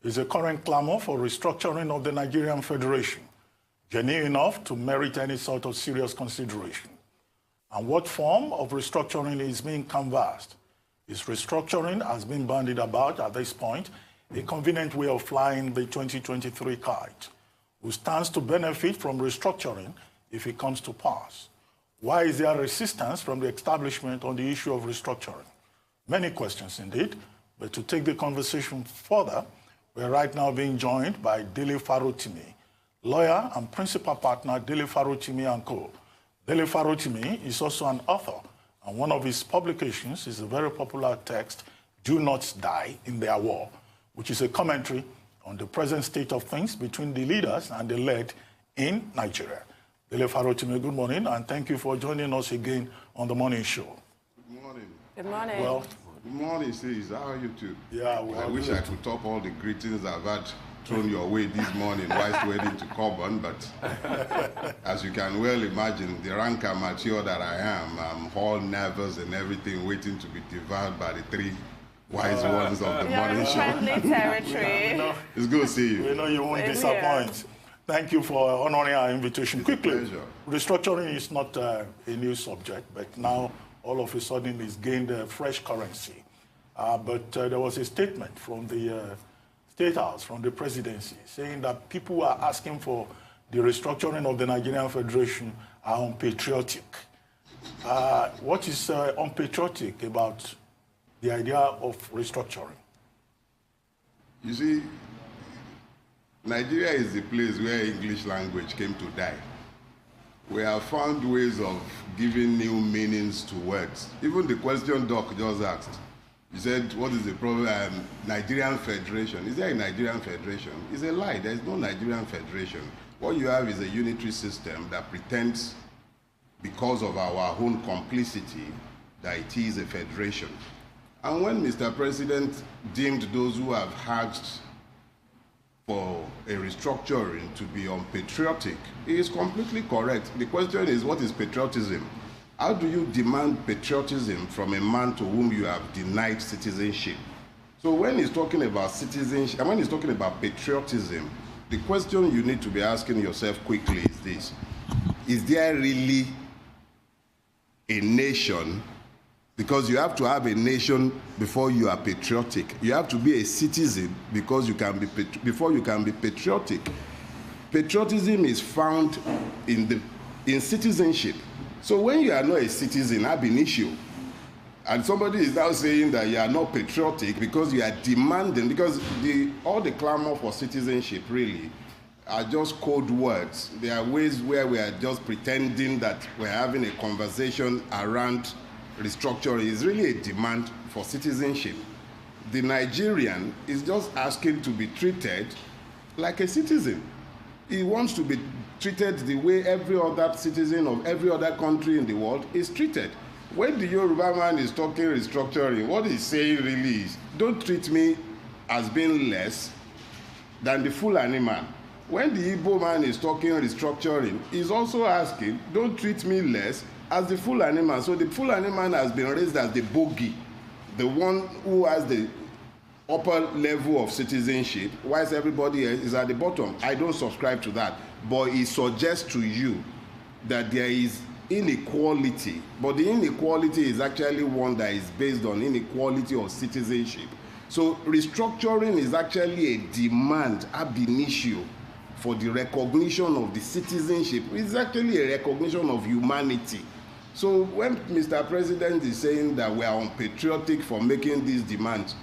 is a current clamor for restructuring of the Nigerian Federation, genuine enough to merit any sort of serious consideration? And what form of restructuring is being canvassed? Is restructuring, has been bandied about at this point, a convenient way of flying the 2023 kite? Who stands to benefit from restructuring if it comes to pass? Why is there resistance from the establishment on the issue of restructuring? Many questions indeed, but to take the conversation further, we're right now being joined by Dele Farotimi, lawyer and principal partner, Dele Farotimi & Co. Dele Farotimi is also an author, and one of his publications is a very popular text, Do Not Die in Their War, which is a commentary on the present state of things between the leaders and the led in Nigeria. Dele Farotimi, good morning, and thank you for joining us again on the morning show. Good morning. Good morning. Well, good morning, sis. How are you too? Yeah, I wish I could top all the greetings I've had thrown your way this morning whilst waiting to Coburn, but as you can well imagine, the rank amateur that I am, I'm all nervous and everything, waiting to be devoured by the three wise ones of the morning show. Friendly territory. It's good to see you. We know you won't disappoint. Thank you for honoring our invitation. It's Quickly, a pleasure. Restructuring is not a new subject, but now all of a sudden it's gained a fresh currency. But there was a statement from the State House, from the presidency, saying that people who are asking for the restructuring of the Nigerian Federation are unpatriotic. What is unpatriotic about the idea of restructuring? You see, Nigeria is the place where English language came to die. We have found ways of giving new meanings to words. Even the question Doc just asked, he said, what is the problem? Nigerian Federation. Is there a Nigerian Federation? It's a lie. There is no Nigerian Federation. What you have is a unitary system that pretends, because of our own complicity, that it is a federation. And when Mr. President deemed those who have asked for a restructuring to be unpatriotic, he is completely correct. The question is, what is patriotism? How do you demand patriotism from a man to whom you have denied citizenship? So when he's talking about citizenship, and when he's talking about patriotism, the question you need to be asking yourself quickly is this: is there really a nation? Because you have to have a nation before you are patriotic. You have to be a citizen because you can be before you can be patriotic. Patriotism is found in citizenship. So when you are not a citizen, ab initio, and somebody is now saying that you are not patriotic because you are demanding, because all the clamor for citizenship really are just code words. There are ways where we are just pretending that we're having a conversation around restructuring. Is really a demand for citizenship. The Nigerian is just asking to be treated like a citizen. He wants to be treated the way every other citizen of every other country in the world is treated. When the Yoruba man is talking restructuring, what he's saying really is, don't treat me as being less than the Fulani man. When the Igbo man is talking restructuring, he's also asking, don't treat me less as the Fulani man. So the Fulani man has been raised as the bogey, the one who has the upper level of citizenship, whilst everybody else is at the bottom. I don't subscribe to that. But it suggests to you that there is inequality. But the inequality is actually one that is based on inequality of citizenship. So restructuring is actually a demand ab initio for the recognition of the citizenship. It's actually a recognition of humanity. So when Mr. President is saying that we are unpatriotic for making these demands,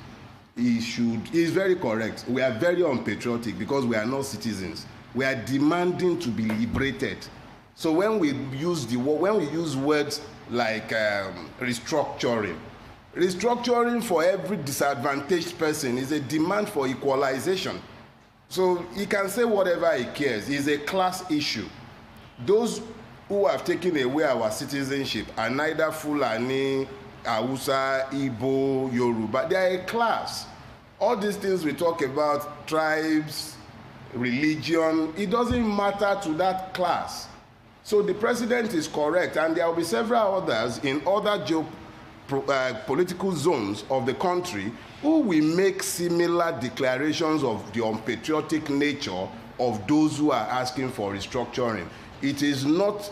he's very correct. We are very unpatriotic because we are not citizens. We are demanding to be liberated. So when we use words like restructuring for every disadvantaged person is a demand for equalization. So he can say whatever he cares. It's a class issue. Those who have taken away our citizenship are neither Fulani, Hausa, Igbo, Yoruba. They are a class. All these things we talk about, tribes, religion, it doesn't matter to that class. So the president is correct, and there will be several others in other political zones of the country who will make similar declarations of the unpatriotic nature of those who are asking for restructuring. It is not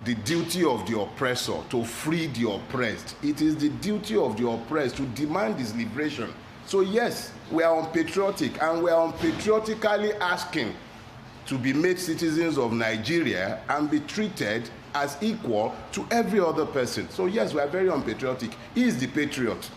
the duty of the oppressor to free the oppressed. It is the duty of the oppressed to demand his liberation. So yes, we are unpatriotic, and we are unpatriotically asking to be made citizens of Nigeria and be treated as equal to every other person. So yes, we are very unpatriotic. He is the patriot.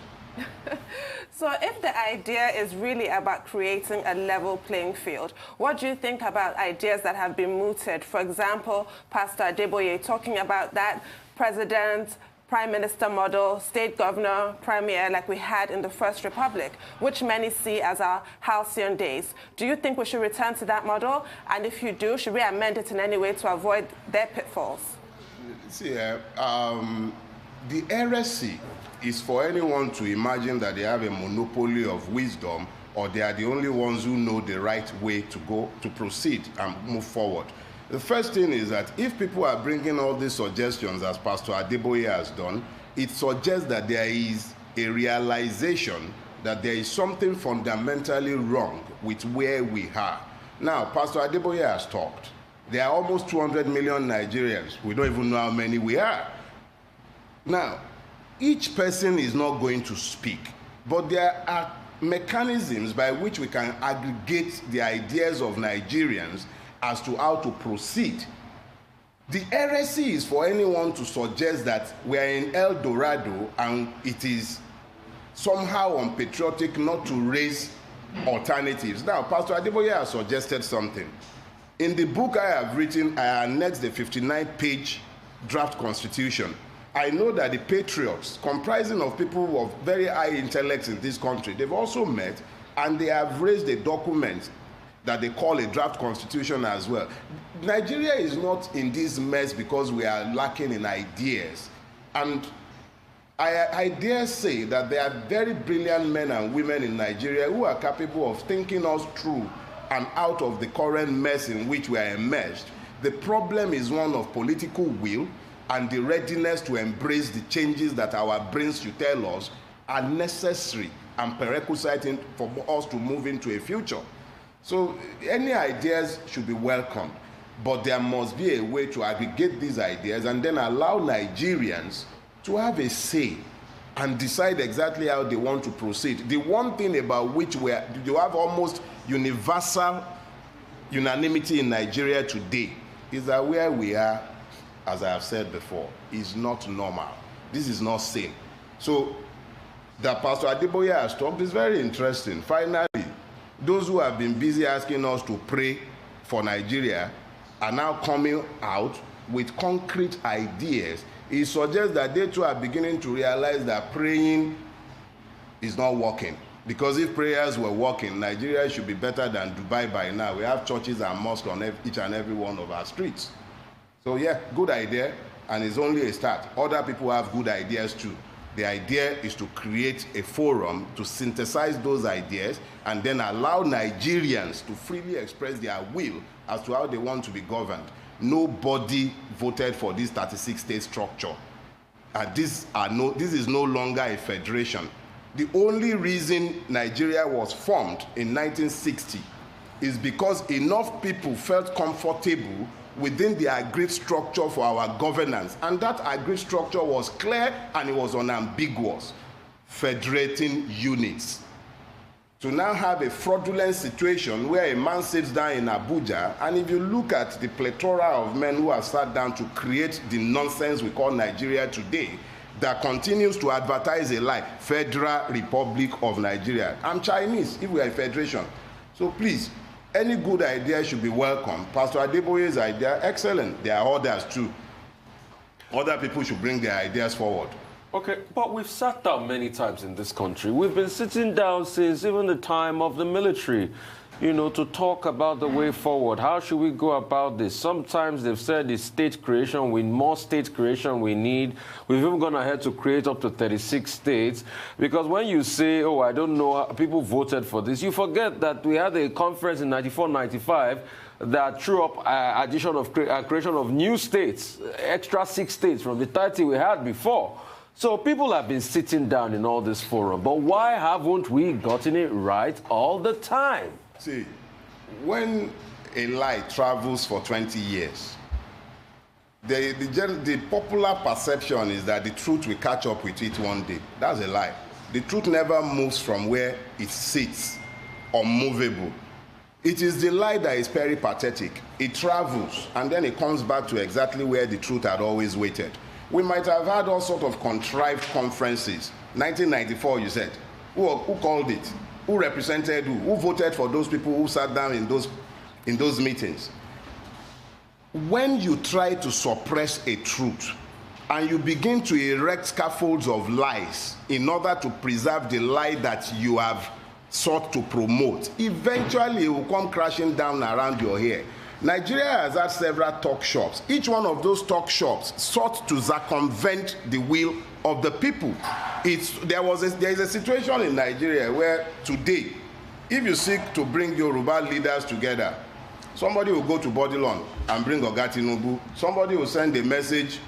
So if the idea is really about creating a level playing field, what do you think about ideas that have been mooted? For example, Pastor Adeboye talking about that president, prime minister model, state governor, premier, like we had in the First Republic, which many see as our halcyon days. Do you think we should return to that model? And if you do, should we amend it in any way to avoid their pitfalls? See, the heresy is for anyone to imagine that they have a monopoly of wisdom, or they are the only ones who know the right way to go to proceed and move forward. The first thing is that if people are bringing all these suggestions, as Pastor Adeboye has done, it suggests that there is a realization that there is something fundamentally wrong with where we are. Now, Pastor Adeboye has talked. There are almost 200 million Nigerians. We don't even know how many we are. Now, each person is not going to speak, but there are mechanisms by which we can aggregate the ideas of Nigerians as to how to proceed. The heresy is for anyone to suggest that we are in El Dorado and it is somehow unpatriotic not to raise alternatives. Now, Pastor Adeboye has suggested something. In the book I have written, I annexed the 59-page draft constitution. I know that the patriots, comprising of people of very high intellect in this country, they've also met and they have raised a document that they call a draft constitution as well. Nigeria is not in this mess because we are lacking in ideas. And I dare say that there are very brilliant men and women in Nigeria who are capable of thinking us through and out of the current mess in which we are immersed. The problem is one of political will and the readiness to embrace the changes that our brains should tell us are necessary and prerequisite for us to move into a future. So any ideas should be welcomed, but there must be a way to aggregate these ideas and then allow Nigerians to have a say and decide exactly how they want to proceed. The one thing about which you have almost universal unanimity in Nigeria today is that where we are, as I have said before, is not normal. This is not sane. So that Pastor Adeboye has talked is very interesting. Finally, those who have been busy asking us to pray for Nigeria are now coming out with concrete ideas. It suggests that they too are beginning to realize that praying is not working. Because if prayers were working, Nigeria should be better than Dubai by now. We have churches and mosques on each and every one of our streets. So yeah, good idea, and it's only a start. Other people have good ideas too. The idea is to create a forum to synthesize those ideas and then allow Nigerians to freely express their will as to how they want to be governed. Nobody voted for this 36-state structure. This is no longer a federation. The only reason Nigeria was formed in 1960 is because enough people felt comfortable within the agreed structure for our governance. And that agreed structure was clear and it was unambiguous. Federating units. To now have a fraudulent situation where a man sits down in Abuja, and if you look at the plethora of men who have sat down to create the nonsense we call Nigeria today, that continues to advertise a lie, Federal Republic of Nigeria. I'm Chinese if we are a federation. So please, any good idea should be welcome. Pastor Adeboye's idea, excellent. There are others too. Other people should bring their ideas forward. Okay, but we've sat down many times in this country. We've been sitting down since even the time of the military, you know, to talk about the way forward. How should we go about this? Sometimes they've said it's state creation. More state creation we need. We've even gone ahead to create up to 36 states. Because when you say, oh, I don't know, people voted for this, you forget that we had a conference in 94-95 that threw up creation of new states, extra 6 states from the 30 we had before. So people have been sitting down in all this forum, but why haven't we gotten it right all the time? See, when a lie travels for 20 years, the popular perception is that the truth will catch up with it one day. That's a lie. The truth never moves from where it sits, unmovable. It is the lie that is peripatetic. It travels, and then it comes back to exactly where the truth had always waited. We might have had all sorts of contrived conferences. 1994, you said. Who called it? Who represented who? Who voted for those people who sat down in those meetings? When you try to suppress a truth and you begin to erect scaffolds of lies in order to preserve the lie that you have sought to promote, eventually it will come crashing down around your ear. Nigeria has had several talk shops. Each one of those talk shops sought to circumvent the will of the people. There is a situation in Nigeria where today, if you seek to bring Yoruba leaders together, somebody will go to Bodilon and bring Oga Tinubu. Somebody will send a message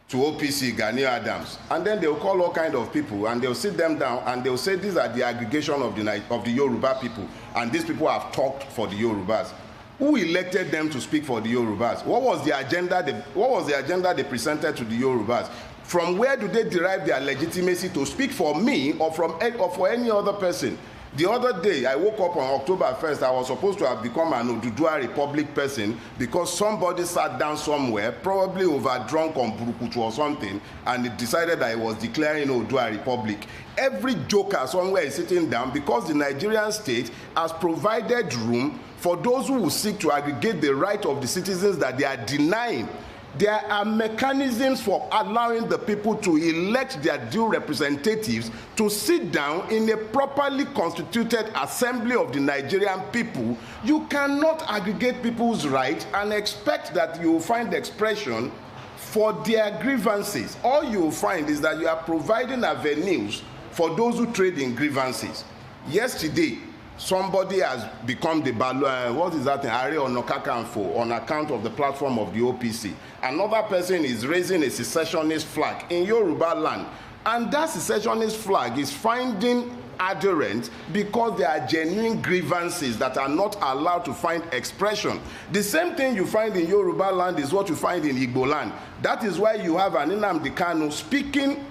to OPC, Gani Adams, and then they'll call all kinds of people and they'll sit them down and they'll say these are the aggregation of the Yoruba people, and these people have talked for the Yorubas. Who elected them to speak for the Yorubas? What was the agenda they presented to the Yorubas? From where do they derive their legitimacy to speak for me or for any other person? The other day, I woke up on October 1st. I was supposed to have become an Oduduwa Republic person because somebody sat down somewhere, probably overdrunk on Burukutu or something, and it decided that I was declaring Oduduwa Republic. Every joker somewhere is sitting down because the Nigerian state has provided room for those who will seek to aggregate the right of the citizens that they are denying. There are mechanisms for allowing the people to elect their due representatives to sit down in a properly constituted assembly of the Nigerian people. You cannot aggregate people's rights and expect that you will find expression for their grievances. All you will find is that you are providing avenues for those who trade in grievances. Yesterday, somebody has become the what is that? Ààrẹ Ọ̀nà Kakanfò on account of the platform of the OPC. Another person is raising a secessionist flag in Yoruba land, and that secessionist flag is finding adherents because there are genuine grievances that are not allowed to find expression. The same thing you find in Yoruba land is what you find in Igbo land. That is why you have an Nnamdi Kanu speaking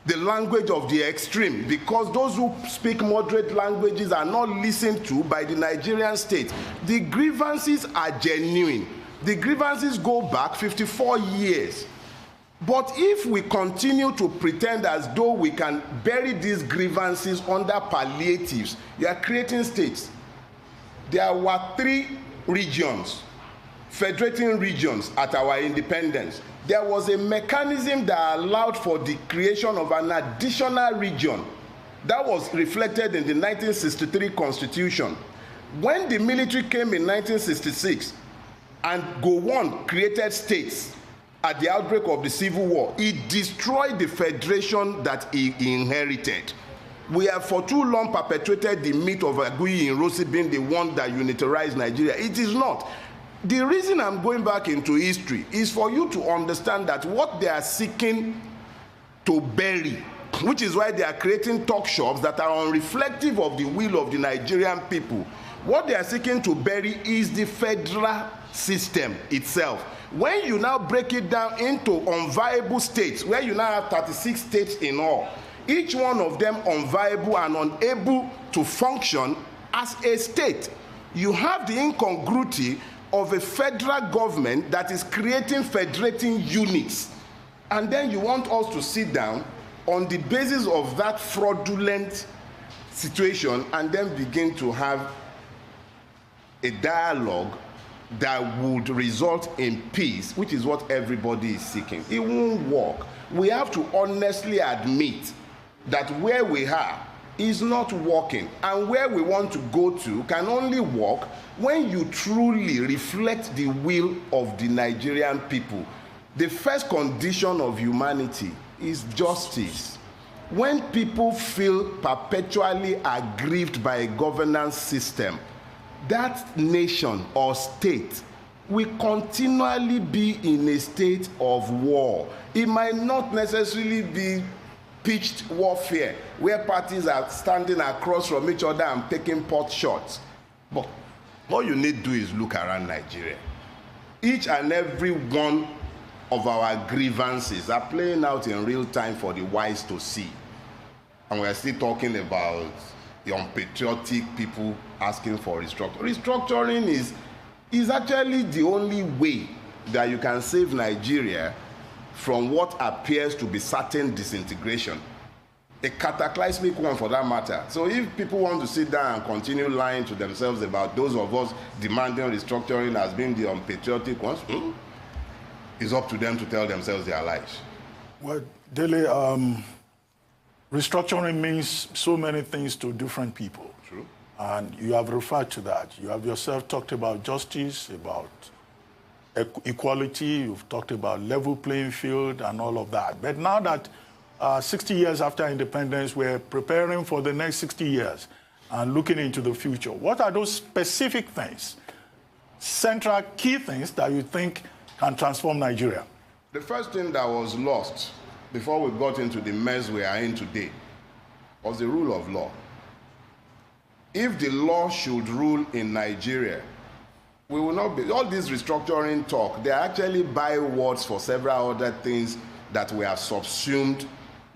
the language of the extreme, because those who speak moderate languages are not listened to by the Nigerian state. The grievances are genuine. The grievances go back 54 years. But if we continue to pretend as though we can bury these grievances under palliatives, you are creating states. There were 3 regions, federating regions at our independence. There was a mechanism that allowed for the creation of an additional region that was reflected in the 1963 Constitution. When the military came in 1966 and Gowon created states at the outbreak of the Civil War, it destroyed the federation that he inherited. We have for too long perpetuated the myth of Aguiyi Ironsi being the one that unitarized Nigeria. It is not. The reason I'm going back into history is for you to understand that what they are seeking to bury, which is why they are creating talk shops that are unreflective of the will of the Nigerian people, what they are seeking to bury is the federal system itself. When you now break it down into unviable states, where you now have 36 states in all, each one of them unviable and unable to function as a state, you have the incongruity of a federal government that is creating federating units. And then you want us to sit down on the basis of that fraudulent situation and then begin to have a dialogue that would result in peace, which is what everybody is seeking. It won't work. We have to honestly admit that where we are is not working, and where we want to go to can only work when you truly reflect the will of the Nigerian people. The first condition of humanity is justice. When people feel perpetually aggrieved by a governance system, that nation or state we continually be in a state of war. It might not necessarily be pitched warfare, where parties are standing across from each other and taking pot shots. But all you need to do is look around Nigeria. Each and every one of our grievances are playing out in real time for the wise to see. And we're still talking about the unpatriotic people asking for restructuring. Restructuring is actually the only way that you can save Nigeria from what appears to be certain disintegration. A cataclysmic one for that matter. So if people want to sit down and continue lying to themselves about those of us demanding restructuring as being the unpatriotic ones, it's up to them to tell themselves their lies. Well, Dele, restructuring means so many things to different people. True. And you have referred to that. You have yourself talked about justice, about equality, you've talked about level playing field and all of that. But now that 60 years after independence, we're preparing for the next 60 years and looking into the future. What are those specific things, central key things that you think can transform Nigeria? The first thing that was lost before we got into the mess we are in today was the rule of law. If the law should rule in Nigeria, we will not be, all this restructuring talk, they are actually bywords for several other things that we have subsumed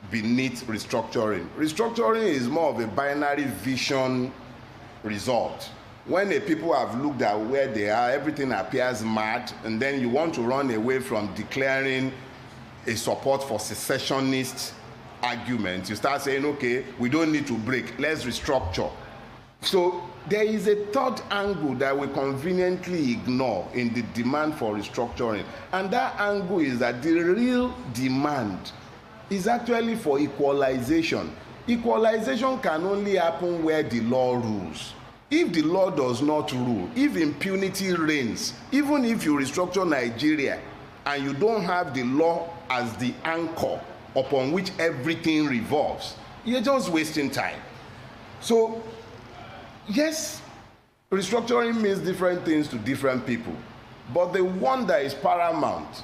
beneath restructuring. Restructuring is more of a binary vision result. When the people have looked at where they are, everything appears mad, and then you want to run away from declaring a support for secessionist arguments. You start saying, okay, we don't need to break, let's restructure. So there is a third angle that we conveniently ignore in the demand for restructuring. And that angle is that the real demand is actually for equalization. Equalization can only happen where the law rules. If the law does not rule, if impunity reigns, even if you restructure Nigeria and you don't have the law as the anchor upon which everything revolves, you're just wasting time. So, yes, restructuring means different things to different people, but the one that is paramount,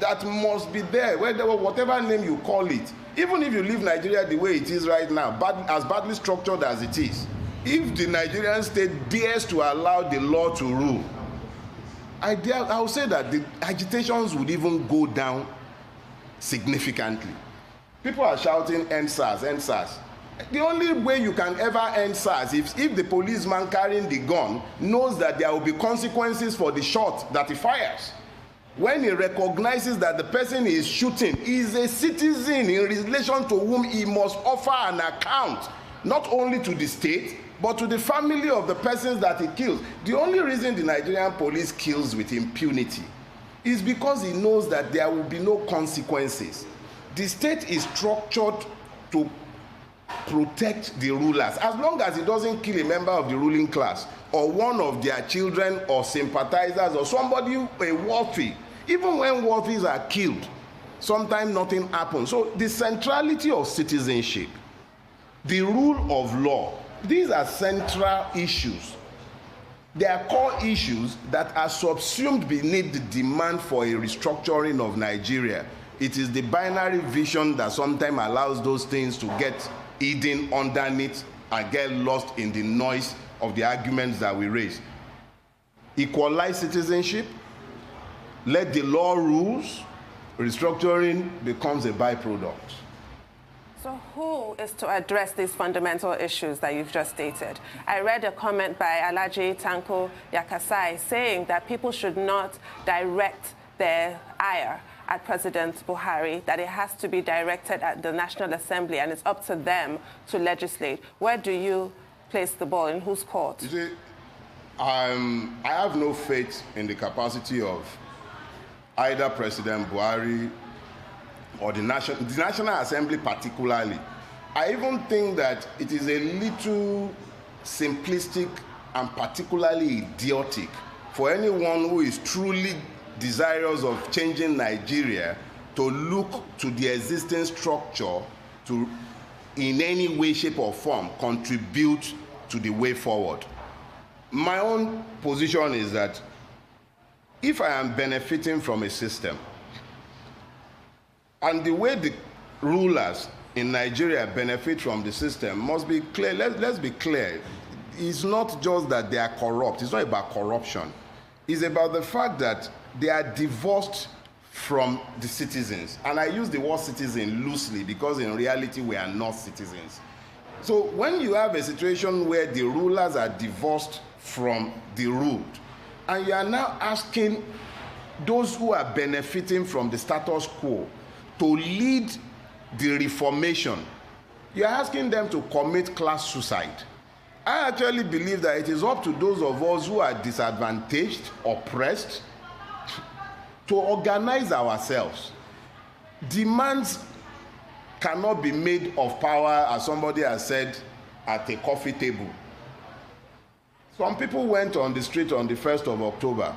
that must be there, whatever name you call it, even if you leave Nigeria the way it is right now, as badly structured as it is, if the Nigerian state dares to allow the law to rule, I would say that the agitations would even go down significantly. People are shouting, "End SARS, end SARS." The only way you can ever end SARS is if the policeman carrying the gun knows that there will be consequences for the shot that he fires. When he recognizes that the person he is shooting is a citizen in relation to whom he must offer an account, not only to the state, but to the family of the persons that he kills. The only reason the Nigerian police kills with impunity is because he knows that there will be no consequences. The state is structured to protect the rulers. As long as it doesn't kill a member of the ruling class or one of their children or sympathizers or somebody, a worthy, even when worthies are killed, sometimes nothing happens. So the centrality of citizenship, the rule of law, these are central issues. They are core issues that are subsumed beneath the demand for a restructuring of Nigeria. It is the binary vision that sometimes allows those things to get hidden underneath and get lost in the noise of the arguments that we raise. Equalize citizenship, let the law rules, restructuring becomes a byproduct. So who is to address these fundamental issues that you've just stated? I read a comment by Alhaji Tanko Yakasai saying that people should not direct their ire at President Buhari, that it has to be directed at the National Assembly and it's up to them to legislate. Where do you place the ball, in whose court? You see, I have no faith in the capacity of either President Buhari or the National Assembly particularly. I even think that it is a little simplistic and particularly idiotic for anyone who is truly desirous of changing Nigeria to look to the existing structure to, in any way, shape, or form, contribute to the way forward. My own position is that if I am benefiting from a system, and the way the rulers in Nigeria benefit from the system must be clear. Let's be clear. It's not just that they are corrupt. It's not about corruption. It's about the fact that they are divorced from the citizens. And I use the word citizen loosely because in reality we are not citizens. So when you have a situation where the rulers are divorced from the ruled, and you are now asking those who are benefiting from the status quo to lead the reformation, you are asking them to commit class suicide. I actually believe that it is up to those of us who are disadvantaged, oppressed, to organize ourselves. Demands cannot be made of power, as somebody has said, at a coffee table. Some people went on the street on the 1st of October.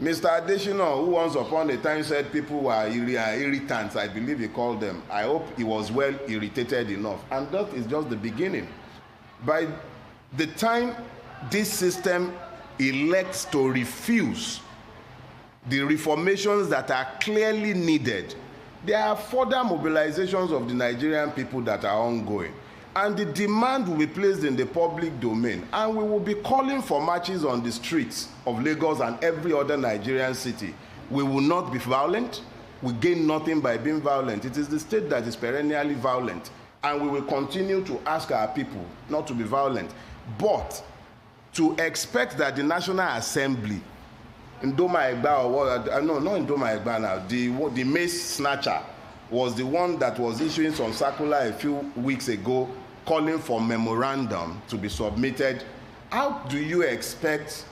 Mr. Adesina, who once upon a time said people were irritants, I believe he called them. I hope he was well irritated enough. And that is just the beginning. By the time this system elects to refuse the reformations that are clearly needed, there are further mobilizations of the Nigerian people that are ongoing. And the demand will be placed in the public domain. And we will be calling for marches on the streets of Lagos and every other Nigerian city. We will not be violent. We gain nothing by being violent. It is the state that is perennially violent. And we will continue to ask our people not to be violent. But to expect that the National Assembly, in Ndoma Egba, or what, no, not in Ndoma Egba now, the mace snatcher was the one that was issuing some circular a few weeks ago calling for memorandum to be submitted. How do you expect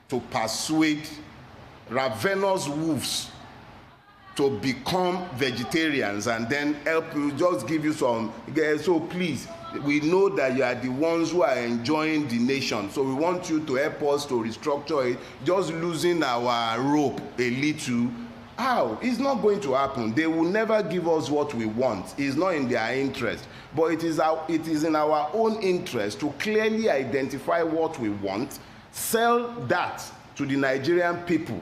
to persuade ravenous wolves to become vegetarians and then help you, just give you some, so please, we know that you are the ones who are enjoying the nation, so we want you to help us to restructure it, just losing our rope a little. How? It's not going to happen. They will never give us what we want. It's not in their interest. But it is in our own interest to clearly identify what we want, sell that to the Nigerian people,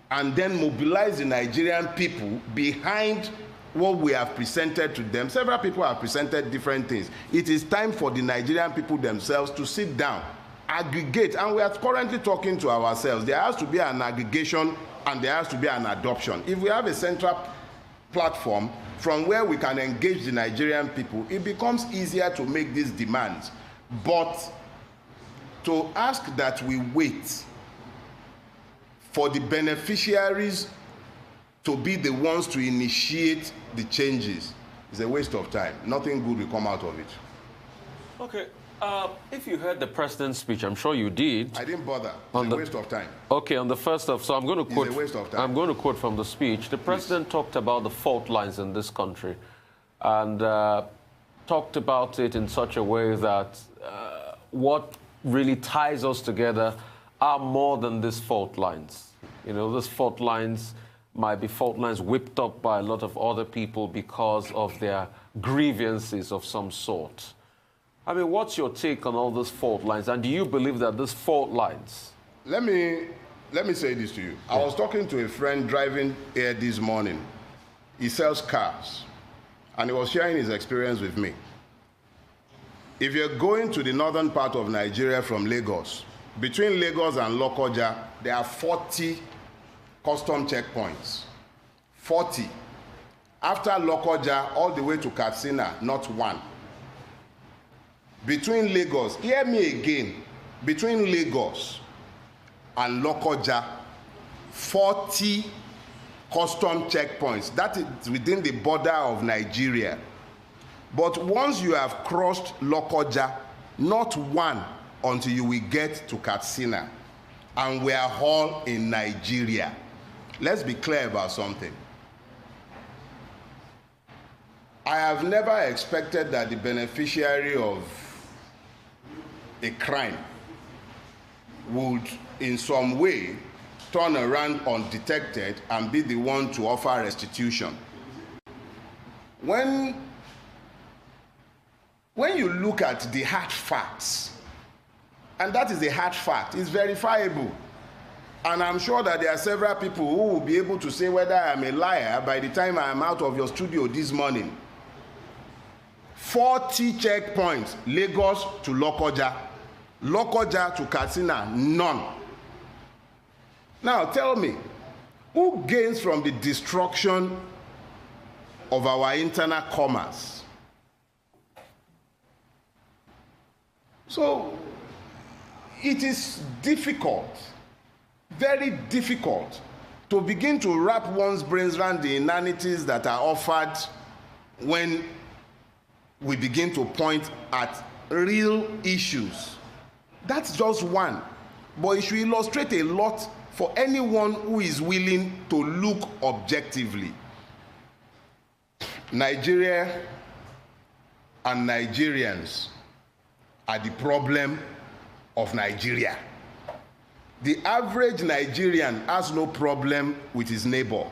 and then mobilize the Nigerian people behind what we have presented to them. Several people have presented different things. It is time for the Nigerian people themselves to sit down, aggregate, and we are currently talking to ourselves. There has to be an aggregation and there has to be an adoption. If we have a central platform from where we can engage the Nigerian people, it becomes easier to make these demands. But to ask that we wait for the beneficiaries to be the ones to initiate the changes is a waste of time. Nothing good will come out of it. Okay. If you heard the president's speech, I'm sure you did. I didn't bother. It's a waste of time. Okay, on the first of, so I'm going to quote. It's a waste of time. I'm going to quote from the speech. The president talked about the fault lines in this country, and talked about it in such a way that what really ties us together are more than these fault lines. You know, these fault lines might be fault lines whipped up by a lot of other people because of their grievances of some sort. I mean, what's your take on all those fault lines? And do you believe that these fault lines... Let me say this to you. Yeah. I was talking to a friend driving here this morning. He sells cars. And he was sharing his experience with me. If you're going to the northern part of Nigeria from Lagos, between Lagos and Lokoja, there are 40 custom checkpoints. 40. After Lokoja, all the way to Katsina, not one. Between Lagos, hear me again, between Lagos and Lokoja, 40 custom checkpoints. That is within the border of Nigeria. But once you have crossed Lokoja, not one until you will get to Katsina. And we are all in Nigeria. Let's be clear about something. I have never expected that the beneficiary of a crime would in some way turn around undetected and be the one to offer restitution. When you look at the hard facts, and that is a hard fact, it's verifiable. And I'm sure that there are several people who will be able to say whether I'm a liar by the time I'm out of your studio this morning. 40 checkpoints, Lagos to Lokoja, Lokoja to Katsina, none. Now tell me, who gains from the destruction of our internal commerce? So it is difficult, very difficult, to begin to wrap one's brains around the inanities that are offered when we begin to point at real issues. That's just one, but it should illustrate a lot for anyone who is willing to look objectively. Nigeria and Nigerians are the problem of Nigeria. The average Nigerian has no problem with his neighbor.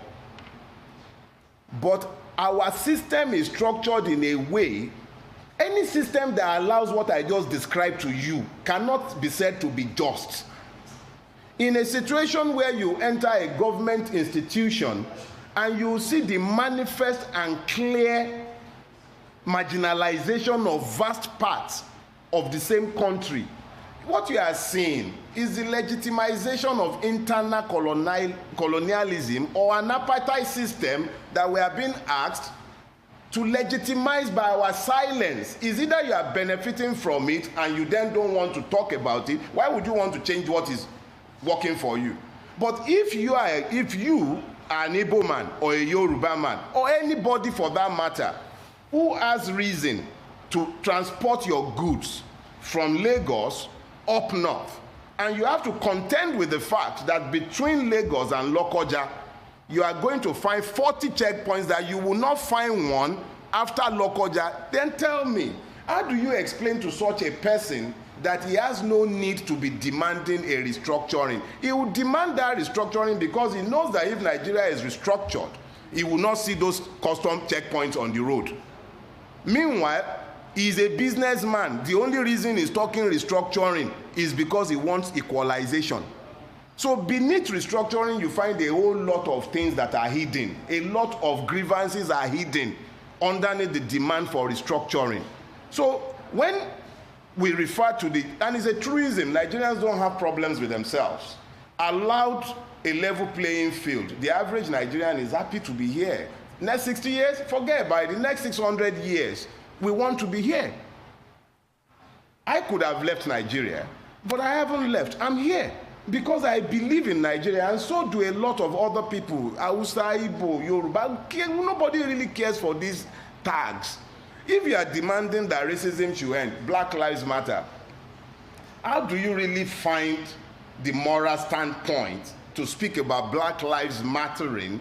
But our system is structured in a way, any system that allows what I just described to you cannot be said to be just. In a situation where you enter a government institution and you see the manifest and clear marginalization of vast parts of the same country, what you are seeing is the legitimization of internal colonialism or an apartheid system that we are being asked to legitimize by our silence. Is either you are benefiting from it and you then don't want to talk about it. Why would you want to change what is working for you? But if you are an Igbo man or a Yoruba man or anybody for that matter who has reason to transport your goods from Lagos up north, and you have to contend with the fact that between Lagos and Lokoja you are going to find 40 checkpoints that you will not find one after Lokoja, then tell me, how do you explain to such a person that he has no need to be demanding a restructuring? He will demand that restructuring because he knows that if Nigeria is restructured, he will not see those custom checkpoints on the road. Meanwhile, he is a businessman. The only reason he's talking restructuring is because he wants equalization. So beneath restructuring, you find a whole lot of things that are hidden. A lot of grievances are hidden underneath the demand for restructuring. So when we refer to the, and it's a truism, Nigerians don't have problems with themselves. Allowed a level playing field, the average Nigerian is happy to be here. Next 60 years, forget about it. The next 600 years, we want to be here. I could have left Nigeria, but I haven't left. I'm here because I believe in Nigeria, and so do a lot of other people. Hausa, Igbo, Yoruba. Nobody really cares for these tags. If you are demanding that racism should end, Black Lives Matter, how do you really find the moral standpoint to speak about Black Lives Mattering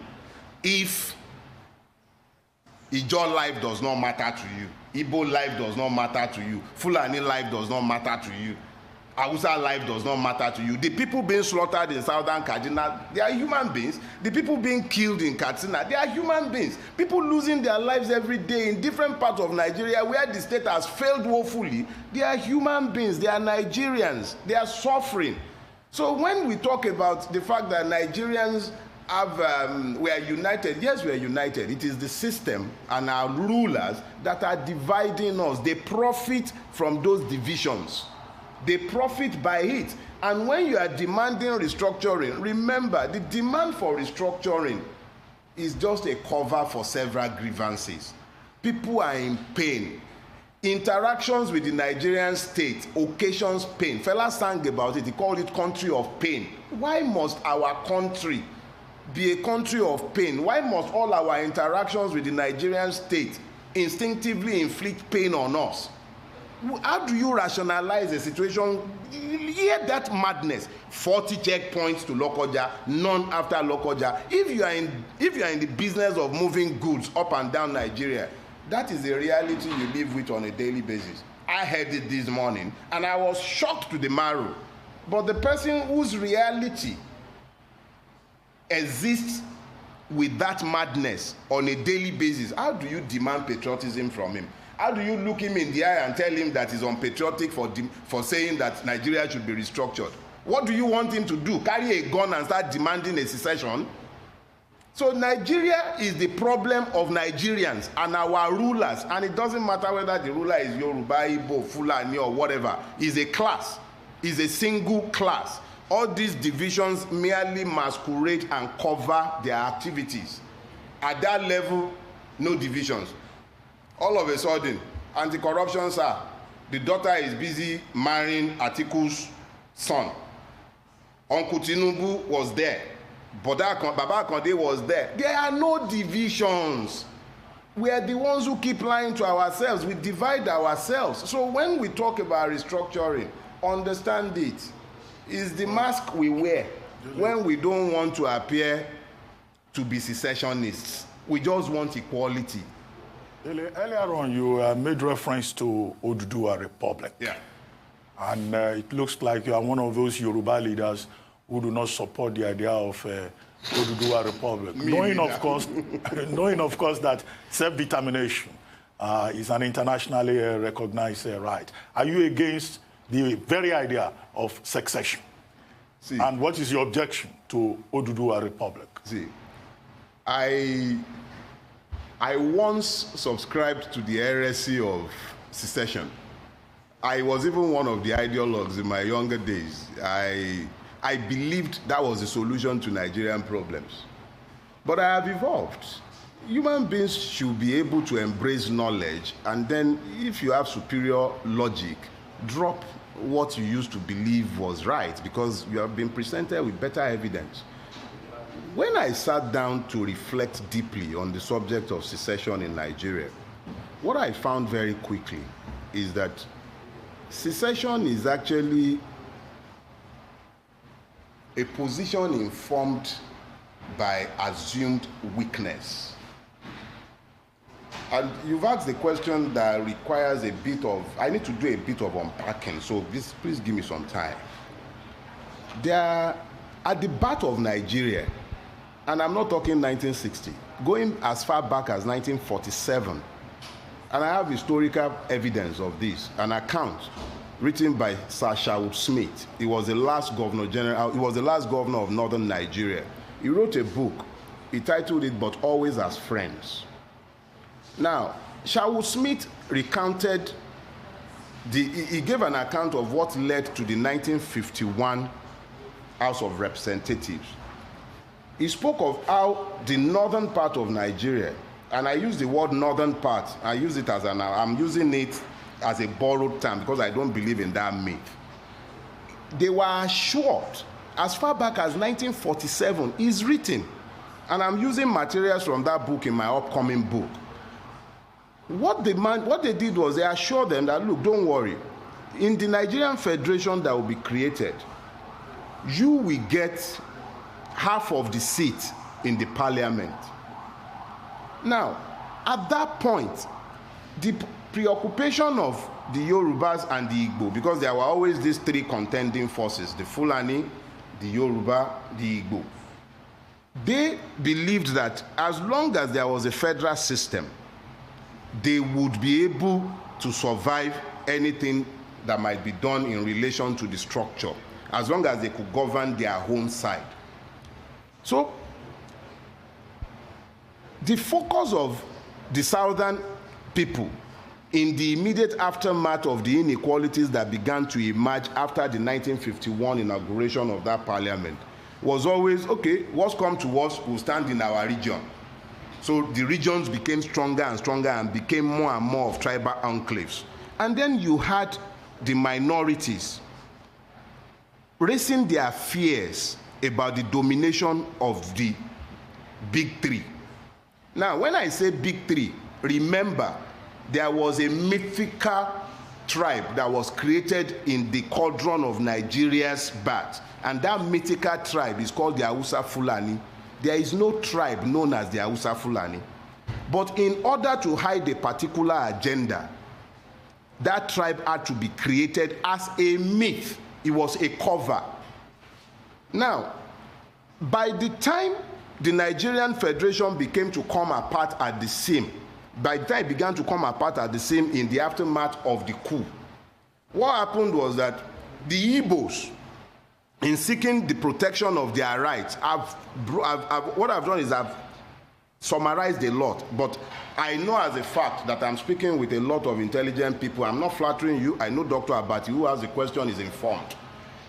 if Ijaw life does not matter to you, Igbo life does not matter to you, Fulani life does not matter to you, Hausa life does not matter to you? The people being slaughtered in southern Kaduna, they are human beings. The people being killed in Katsina, they are human beings. People losing their lives every day in different parts of Nigeria where the state has failed woefully, they are human beings, they are Nigerians, they are suffering. So when we talk about the fact that Nigerians we are united, yes, we are united. It is the system and our rulers that are dividing us. They profit from those divisions. They profit by it. And when you are demanding restructuring, remember, the demand for restructuring is just a cover for several grievances. People are in pain. Interactions with the Nigerian state occasions pain. Fela sang about it. He called it country of pain. Why must our country be a country of pain? Why must all our interactions with the Nigerian state instinctively inflict pain on us? How do you rationalize a situation? Hear that madness. 40 checkpoints to Lokoja, none after Lokoja. If you are in the business of moving goods up and down Nigeria, that is the reality you live with on a daily basis. I heard it this morning and I was shocked to the marrow. But the person whose reality exists with that madness on a daily basis, how do you demand patriotism from him? How do you look him in the eye and tell him that he's unpatriotic for saying that Nigeria should be restructured? What do you want him to do? Carry a gun and start demanding a secession? So Nigeria is the problem of Nigerians and our rulers, and it doesn't matter whether the ruler is Yoruba, Igbo, Fulani, or whatever. Is a class, is a single class. All these divisions merely masquerade and cover their activities. At that level, no divisions. All of a sudden, anti-corruption, sir, the daughter is busy marrying Atiku's son. Uncle Tinubu was there. Baba Akonde was there. There are no divisions. We are the ones who keep lying to ourselves. We divide ourselves. So when we talk about restructuring, understand it. It's the mask we wear when we don't want to appear to be secessionists. We just want equality. Earlier on, you made reference to Oduduwa Republic. Yeah. And it looks like you are one of those Yoruba leaders who do not support the idea of Oduduwa Republic. Knowing, of course, that self-determination is an internationally recognized right. Are you against the very idea of succession? See, and what is your objection to Oduduwa Republic? See, I once subscribed to the heresy of secession. I was even one of the ideologues in my younger days. I believed that was the solution to Nigerian problems. But I have evolved. Human beings should be able to embrace knowledge, and then if you have superior logic, drop what you used to believe was right, because you have been presented with better evidence. When I sat down to reflect deeply on the subject of secession in Nigeria, what I found very quickly is that secession is actually a position informed by assumed weakness. And you've asked the question that requires a bit of, I need to do a bit of unpacking, so please give me some time. At the birth of Nigeria, and I'm not talking 1960, going as far back as 1947, and I have historical evidence of this, an account written by Sir Sherwood Smith. He was the last governor general. He was the last governor of northern Nigeria. He wrote a book. He titled it "But Always as Friends." Now, Sherwood Smith recounted he gave an account of what led to the 1951 House of Representatives. He spoke of how the northern part of Nigeria, and I use the word northern part, I'm using it as a borrowed term because I don't believe in that myth. They were assured as far back as 1947 is written, and I'm using materials from that book in my upcoming book. What they did was they assured them that, look, don't worry, in the Nigerian Federation that will be created, you will get half of the seat in the parliament. Now, at that point, the preoccupation of the Yorubas and the Igbo, because there were always these three contending forces, the Fulani, the Yoruba, the Igbo. They believed that as long as there was a federal system, they would be able to survive anything that might be done in relation to the structure, as long as they could govern their own side. So, the focus of the southern people in the immediate aftermath of the inequalities that began to emerge after the 1951 inauguration of that parliament was always, okay, what's come to us will stand in our region. So the regions became stronger and stronger and became more and more of tribal enclaves. And then you had the minorities raising their fears about the domination of the big three. Now, when I say big three, remember, there was a mythical tribe that was created in the cauldron of Nigeria's birth, and that mythical tribe is called the Hausa Fulani. There is no tribe known as the Hausa Fulani. But in order to hide a particular agenda, that tribe had to be created as a myth. It was a cover. Now, by the time the Nigerian Federation began to come apart at the seam, by the time it began to come apart at the seam in the aftermath of the coup, what happened was that the Igbos in seeking the protection of their rights. What I've done is I've summarized a lot, but I know as a fact that I'm speaking with a lot of intelligent people. I'm not flattering you. I know Dr. Abati, who has the question, is informed.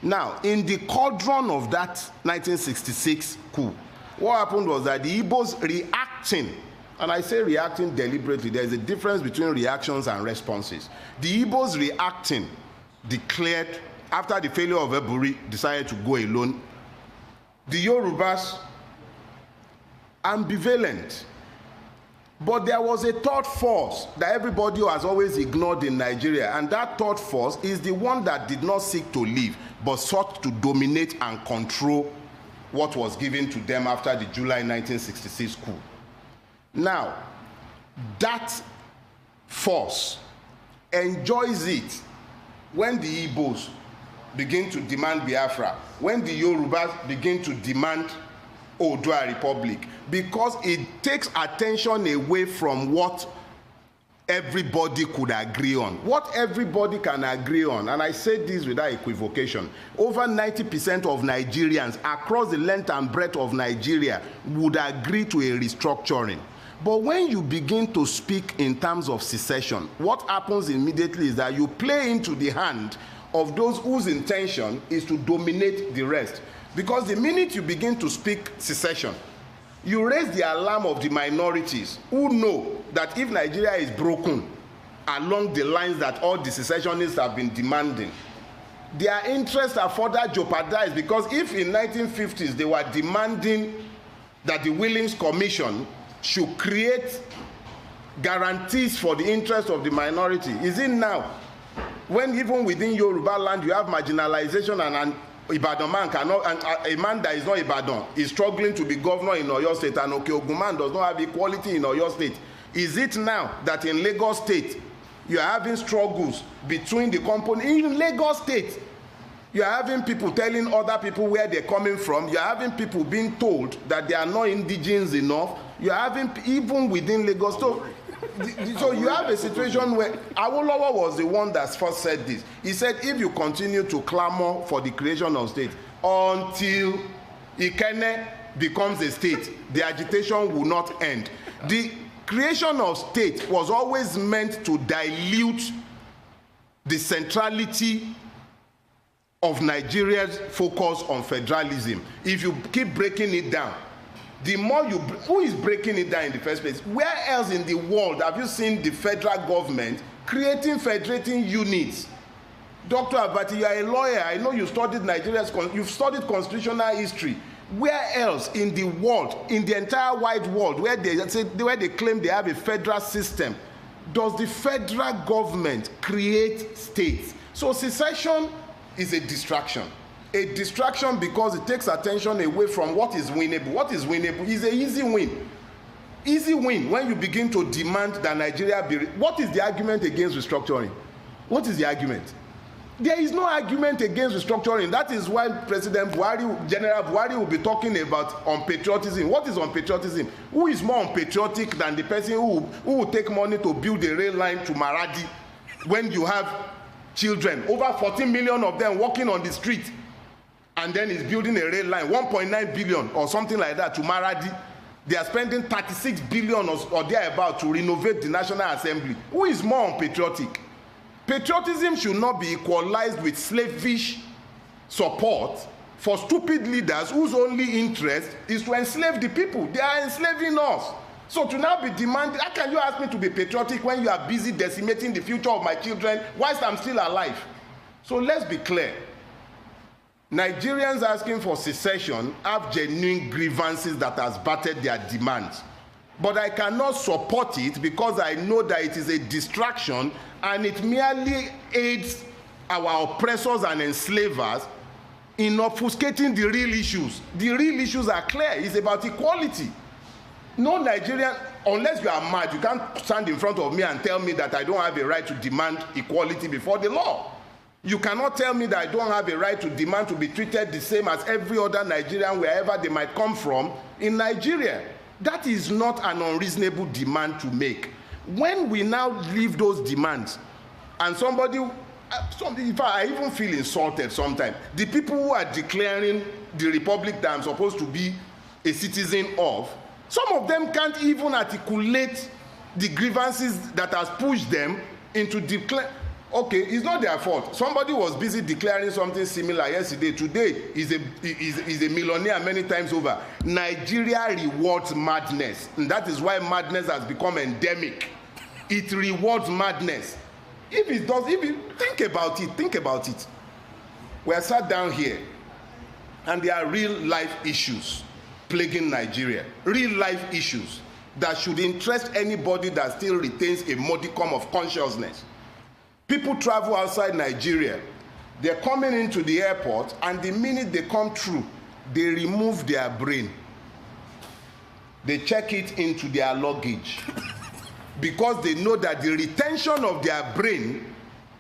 Now, in the cauldron of that 1966 coup, what happened was that the Igbos reacting, and I say reacting deliberately, there's a difference between reactions and responses. The Igbos reacting declared, after the failure of Eburi, decided to go alone. The Yorubas, ambivalent. But there was a third force that everybody has always ignored in Nigeria, and that third force is the one that did not seek to leave, but sought to dominate and control what was given to them after the July 1966 coup. Now, that force enjoys it when the Igbos begin to demand Biafra, when the Yorubas begin to demand Oodua Republic, because it takes attention away from what everybody could agree on. What everybody can agree on, and I say this without equivocation, over 90% of Nigerians across the length and breadth of Nigeria would agree to a restructuring. But when you begin to speak in terms of secession, what happens immediately is that you play into the hand of those whose intention is to dominate the rest. Because the minute you begin to speak secession, you raise the alarm of the minorities who know that if Nigeria is broken along the lines that all the secessionists have been demanding, their interests are further jeopardized. Because if in 1950s they were demanding that the Willings Commission should create guarantees for the interest of the minority, is it now, when even within Yoruba land you have marginalization and an Ibadan man cannot, and a man that is not Ibadan is struggling to be governor in Oyo State, and Okeogun man does not have equality in Oyo State? Is it now that in Lagos State you are having struggles between the components? In Lagos State, you are having people telling other people where they're coming from. You are having people being told that they are not indigenous enough. You are having, even within Lagos. So you have a situation where Awolowo was the one that first said this. He said, if you continue to clamor for the creation of state until Ikenne becomes a state, the agitation will not end. The creation of state was always meant to dilute the centrality of Nigeria's focus on federalism. If you keep breaking it down, the more you, who is breaking it down in the first place? Where else in the world have you seen the federal government creating federating units? Dr. Abati, you are a lawyer. I know you studied you've studied constitutional history. Where else in the world, in the entire wide world, where they claim they have a federal system, does the federal government create states? So secession is a distraction. A distraction because it takes attention away from what is winnable. What is winnable is an easy win. Easy win when you begin to demand that Nigeria be... What is the argument against restructuring? What is the argument? There is no argument against restructuring. That is why President Buhari, General Buhari, will be talking about unpatriotism. What is unpatriotism? Who is more unpatriotic than the person who will take money to build a rail line to Maradi when you have children, over 14 million of them walking on the street, and then is building a rail line, 1.9 billion or something like that to Maradi. They are spending 36 billion or thereabout to renovate the National Assembly. Who is more unpatriotic? Patriotism should not be equalized with slavish support for stupid leaders whose only interest is to enslave the people. They are enslaving us. So to now be demanding, how can you ask me to be patriotic when you are busy decimating the future of my children whilst I'm still alive? So let's be clear. Nigerians asking for secession have genuine grievances that has battered their demands. But I cannot support it because I know that it is a distraction and it merely aids our oppressors and enslavers in obfuscating the real issues. The real issues are clear. It's about equality. No Nigerian, unless you are mad, you can't stand in front of me and tell me that I don't have a right to demand equality before the law. You cannot tell me that I don't have a right to demand to be treated the same as every other Nigerian, wherever they might come from in Nigeria. That is not an unreasonable demand to make. When we now leave those demands and somebody in fact, I even feel insulted sometimes. The people who are declaring the republic that I'm supposed to be a citizen of, some of them can't even articulate the grievances that has pushed them into declare. Okay, it's not their fault. Somebody was busy declaring something similar yesterday. Today is a millionaire many times over. Nigeria rewards madness, and that is why madness has become endemic. It rewards madness. If you think about it. We are sat down here, and there are real life issues plaguing Nigeria. Real life issues that should interest anybody that still retains a modicum of consciousness. People travel outside Nigeria. They're coming into the airport, and the minute they come through, they remove their brain. They check it into their luggage because they know that the retention of their brain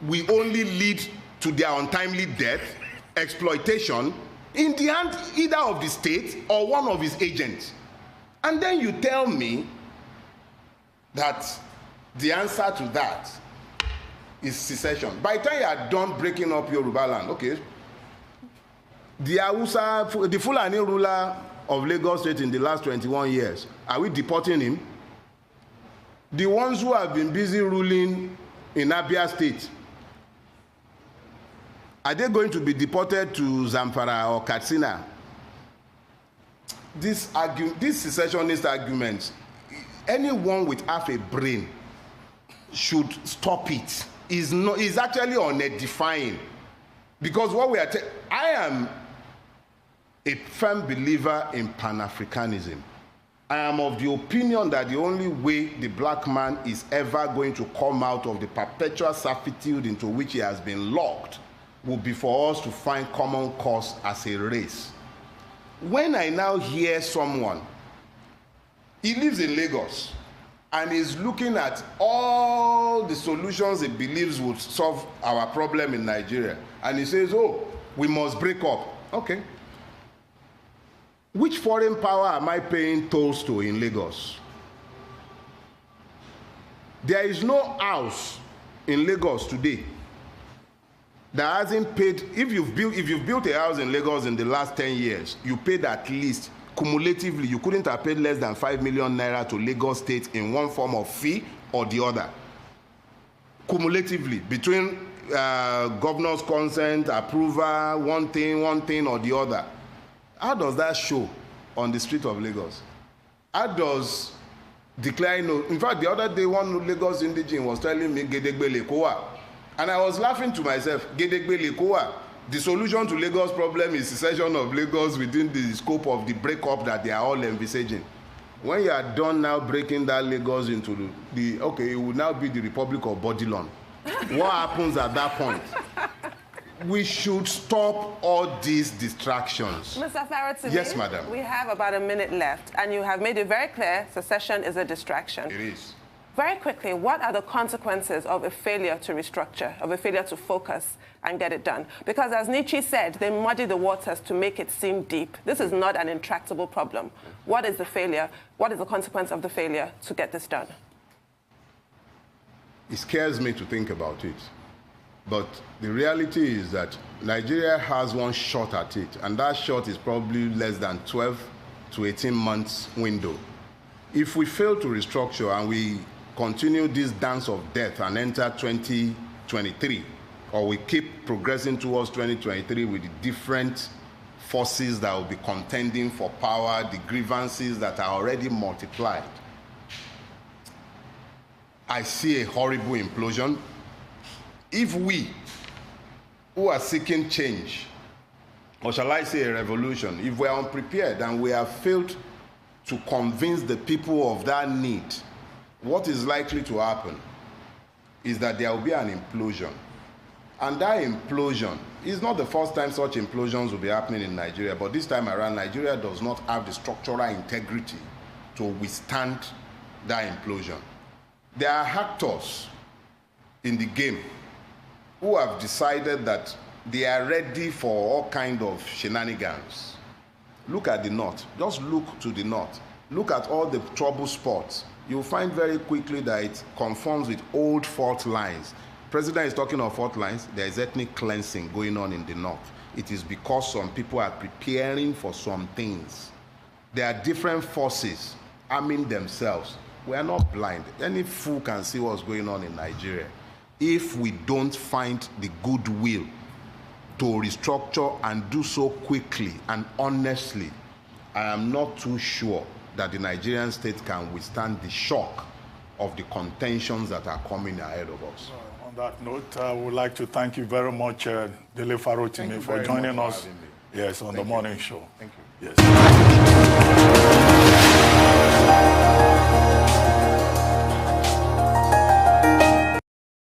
will only lead to their untimely death, exploitation, in the hand either of the state or one of his agents. And then you tell me that the answer to that is secession. By the time you are done breaking up Yoruba land, okay, the Fulani ruler of Lagos State in the last 21 years, are we deporting him? The ones who have been busy ruling in Abia State, are they going to be deported to Zamfara or Katsina? This secessionist argument, anyone with half a brain should stop it. Is actually unedifying, because what we are I am a firm believer in Pan-Africanism. I am of the opinion that the only way the black man is ever going to come out of the perpetual servitude into which he has been locked will be for us to find common cause as a race. When I now hear someone, he lives in Lagos, and is looking at all the solutions he believes would solve our problem in Nigeria. And he says, oh, we must break up. Okay. Which foreign power am I paying tolls to in Lagos? There is no house in Lagos today that hasn't paid. If you've built a house in Lagos in the last 10 years, you paid at least, cumulatively, you couldn't have paid less than 5 million naira to Lagos State in one form of fee or the other. Cumulatively, between governor's consent, approval, one thing or the other. How does that show on the street of Lagos? How does declaring no? In fact, the other day, one Lagos indigene was telling me, Gedegbe Lekowa. And I was laughing to myself, Gedegbe Lekowa. The solution to Lagos' problem is secession of Lagos within the scope of the breakup that they are all envisaging. When you are done now breaking that Lagos into okay, it will now be the Republic of Bodilon. What happens at that point? We should stop all these distractions. Mr. Farotimi, yes, madam. We have about a minute left, and you have made it very clear secession is a distraction. It is. Very quickly, what are the consequences of a failure to restructure, of a failure to focus and get it done? Because as Nietzsche said, they muddy the waters to make it seem deep. This is not an intractable problem. What is the failure? What is the consequence of the failure to get this done? It scares me to think about it. But the reality is that Nigeria has one shot at it, and that shot is probably less than 12 to 18 months window. If we fail to restructure and we continue this dance of death and enter 2023, or we keep progressing towards 2023 with the different forces that will be contending for power, the grievances that are already multiplied, I see a horrible implosion. If we, who are seeking change, or shall I say a revolution, if we are unprepared and we have failed to convince the people of that need, what is likely to happen is that there will be an implosion. And that implosion is not the first time such implosions will be happening in Nigeria, but this time around, Nigeria does not have the structural integrity to withstand that implosion. There are actors in the game who have decided that they are ready for all kinds of shenanigans. Look at the north. Just look to the north. Look at all the trouble spots. You'll find very quickly that it conforms with old fault lines. President is talking of fault lines. There is ethnic cleansing going on in the north. It is because some people are preparing for some things. There are different forces arming themselves. We are not blind. Any fool can see what's going on in Nigeria. If we don't find the goodwill to restructure and do so quickly and honestly, I am not too sure that the Nigerian state can withstand the shock of the contentions that are coming ahead of us. On that note, I would like to thank you very much, Dele Farotimi, for joining us. Yes, on the morning show. Thank you. Yes.